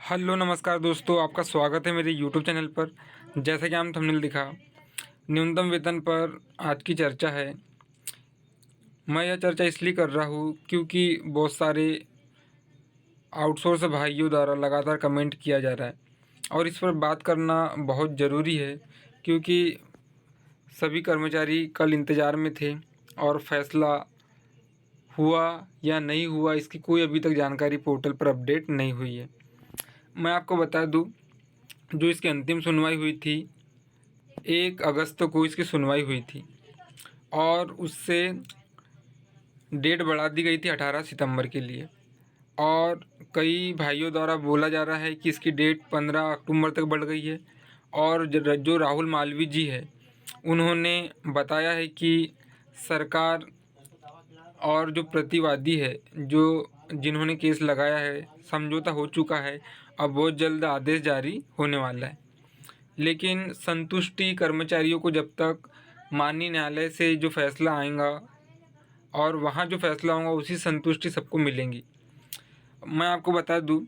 Hello नमस्कार दोस्तों, आपका स्वागत है मेरे यूट्यूब चैनल पर। जैसा कि हम थंबनेल दिखा, न्यूनतम वेतन पर आज की चर्चा है। मैं यह चर्चा इसलिए कर रहा हूँ क्योंकि बहुत सारे आउटसोर्स भाइयों द्वारा लगातार कमेंट किया जा रहा है और इस पर बात करना बहुत ज़रूरी है, क्योंकि सभी कर्मचारी कल इंतज़ार में थे और फैसला हुआ या नहीं हुआ इसकी कोई अभी तक जानकारी पोर्टल पर अपडेट नहीं हुई है। मैं आपको बता दूं, जो इसकी अंतिम सुनवाई हुई थी 1 अगस्त को इसकी सुनवाई हुई थी और उससे डेट बढ़ा दी गई थी 18 सितंबर के लिए। और कई भाइयों द्वारा बोला जा रहा है कि इसकी डेट 15 अक्टूबर तक बढ़ गई है। और जो राहुल मालवी जी है, उन्होंने बताया है कि सरकार और जो प्रतिवादी है, जो जिन्होंने केस लगाया है, समझौता हो चुका है, अब बहुत जल्द आदेश जारी होने वाला है। लेकिन संतुष्टि कर्मचारियों को जब तक माननीय न्यायालय से जो फैसला आएगा और वहाँ जो फैसला होगा उसी संतुष्टि सबको मिलेंगी। मैं आपको बता दूं,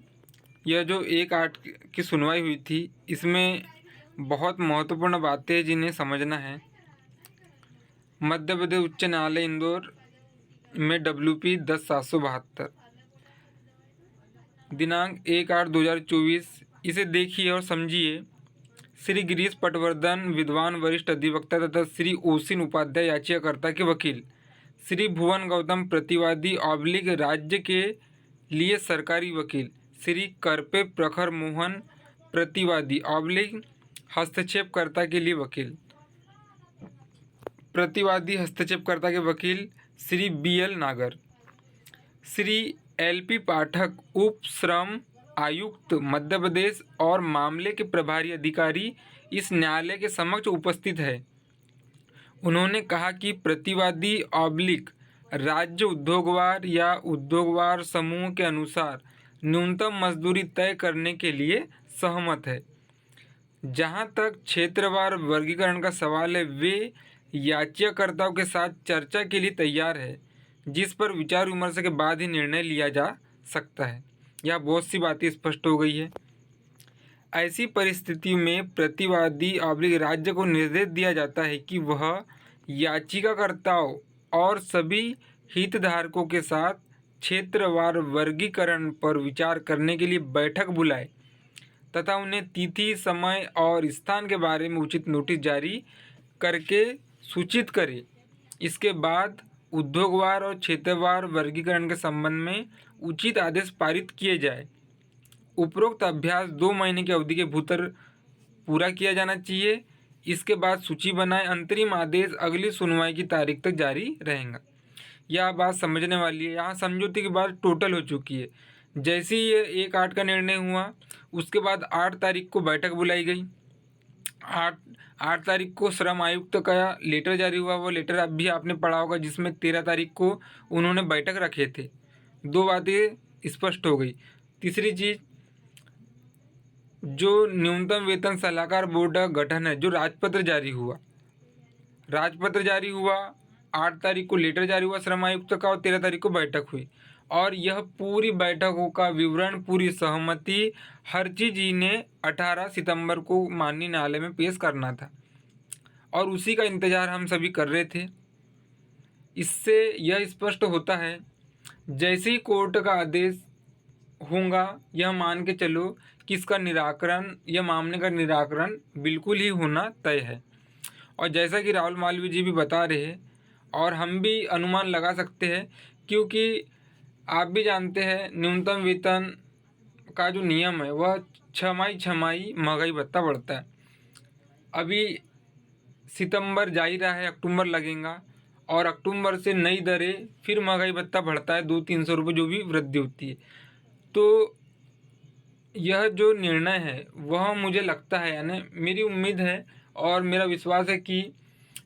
यह जो 1/8 की सुनवाई हुई थी, इसमें बहुत महत्वपूर्ण बातें हैं जिन्हें समझना है। मध्य प्रदेश उच्च न्यायालय इंदौर में WP 10/772 दिनांक 1/8/2024, इसे देखिए और समझिए। श्री गिरीश पटवर्धन विद्वान वरिष्ठ अधिवक्ता तथा श्री ओसिन उपाध्याय याचिकाकर्ता के वकील, श्री भुवन गौतम प्रतिवादी ऑब्लिक राज्य के लिए सरकारी वकील, श्री करपे प्रखर मोहन प्रतिवादी ऑब्लिक हस्तक्षेपकर्ता के लिए वकील, प्रतिवादी हस्तक्षेपकर्ता के वकील श्री BL नागर, श्री LP पाठक उप श्रम आयुक्त मध्य प्रदेश और मामले के प्रभारी अधिकारी इस न्यायालय के समक्ष उपस्थित है। उन्होंने कहा कि प्रतिवादी ऑब्लिक राज्य उद्योगवार या उद्योगवार समूह के अनुसार न्यूनतम मजदूरी तय करने के लिए सहमत है। जहां तक क्षेत्रवार वर्गीकरण का सवाल है, वे याचिकाकर्ताओं के साथ चर्चा के लिए तैयार है, जिस पर विचार विमर्श के बाद ही निर्णय लिया जा सकता है। यह बहुत सी बातें स्पष्ट हो गई है। ऐसी परिस्थिति में प्रतिवादी ऑब्लिक राज्य को निर्देश दिया जाता है कि वह याचिकाकर्ताओं और सभी हितधारकों के साथ क्षेत्रवार वर्गीकरण पर विचार करने के लिए बैठक बुलाए तथा उन्हें तिथि, समय और स्थान के बारे में उचित नोटिस जारी करके सूचित करे। इसके बाद उद्योगवार और क्षेत्रवार वर्गीकरण के संबंध में उचित आदेश पारित किए जाए। उपरोक्त अभ्यास 2 महीने की अवधि के भीतर पूरा किया जाना चाहिए। इसके बाद सूची बनाए। अंतरिम आदेश अगली सुनवाई की तारीख तक जारी रहेगा। यह बात समझने वाली है। यहाँ समझौते की बात टोटल हो चुकी है। जैसे ही ये 1/8 का निर्णय हुआ, उसके बाद 8 तारीख को बैठक बुलाई गई। 8 तारीख को श्रम आयुक्त का लेटर जारी हुआ। वो लेटर अब भी आपने पढ़ा होगा, जिसमें 13 तारीख को उन्होंने बैठक रखे थे। 2 बातें स्पष्ट हो गई। तीसरी चीज़, जो न्यूनतम वेतन सलाहकार बोर्ड का गठन है, जो राजपत्र जारी हुआ, 8 तारीख को लेटर जारी हुआ श्रम आयुक्त का और 13 तारीख को बैठक हुई। और यह पूरी बैठकों का विवरण, पूरी सहमति, हर चीज़ इन्हें 18 सितंबर को माननीय न्यायालय में पेश करना था और उसी का इंतज़ार हम सभी कर रहे थे। इससे यह स्पष्ट होता है, जैसे ही कोर्ट का आदेश होगा, यह मान के चलो कि इसका निराकरण, यह मामले का निराकरण बिल्कुल ही होना तय है। और जैसा कि राहुल मालवीय जी भी बता रहे हैं और हम भी अनुमान लगा सकते हैं, क्योंकि आप भी जानते हैं न्यूनतम वेतन का जो नियम है वह छमाही महंगाई भत्ता बढ़ता है। अभी सितंबर जा ही रहा है, अक्टूबर लगेगा और अक्टूबर से नई दरें, फिर महंगाई भत्ता बढ़ता है 200-300 रुपये जो भी वृद्धि होती है। तो यह जो निर्णय है वह मुझे लगता है, यानी मेरी उम्मीद है और मेरा विश्वास है कि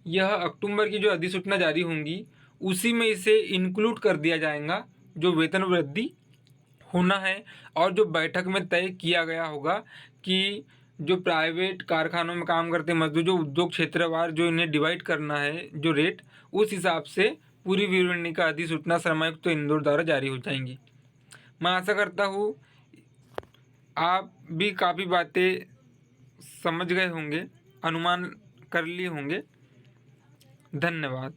यह अक्टूबर की जो अधिसूचना जारी होंगी उसी में इसे इंक्लूड कर दिया जाएगा, जो वेतन वृद्धि होना है। और जो बैठक में तय किया गया होगा कि जो प्राइवेट कारखानों में काम करते मजदूर, जो उद्योग क्षेत्रवार जो इन्हें डिवाइड करना है जो रेट, उस हिसाब से पूरी विवरणी का अधिसूचना श्रम आयुक्त इंदौर द्वारा जारी हो जाएंगी। मैं आशा करता हूँ आप भी काफ़ी बातें समझ गए होंगे, अनुमान कर लिए होंगे। धन्यवाद।